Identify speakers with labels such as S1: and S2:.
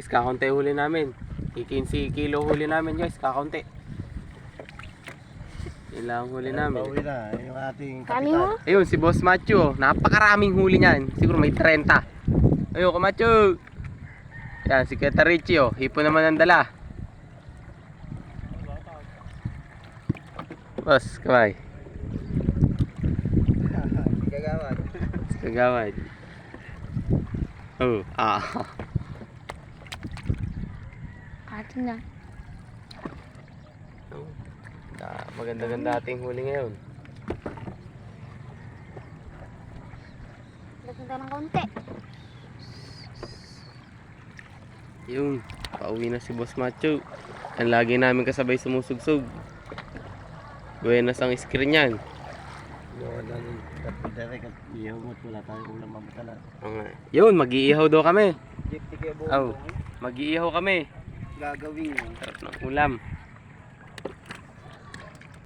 S1: guys, kakaunti huli namin. 15 kilo huli namin guys, kakaunti. Ilang huli namin.
S2: Pauwi na yung ating
S3: Kami
S2: kapitan.
S3: mo?
S1: Ayun, si Boss Macho. Napakaraming huli niyan. Siguro may 30. Ayun, Kamacho. Yan, si Keta Richie, oh. Hipon naman ang dala. Boss, kamay.
S2: Kagawad.
S1: Kagawad. Oh,
S3: Atin na.
S1: Maganda-ganda ating huli ngayon.
S3: Lagyan tayo ng kaunti.
S1: Yung, pauwi na si Boss Macho. Ang lagi namin kasabay sumusugsug. Buenas ang screen yan.
S2: Wala nang direct at iyaw mo. Wala tayong ulam mamatala.
S1: Yun, mag-iihaw daw kami.
S2: Jeep, tigay buong
S1: Oh, mag-iihaw kami.
S2: gagawin yun.
S1: Sarap ng ulam.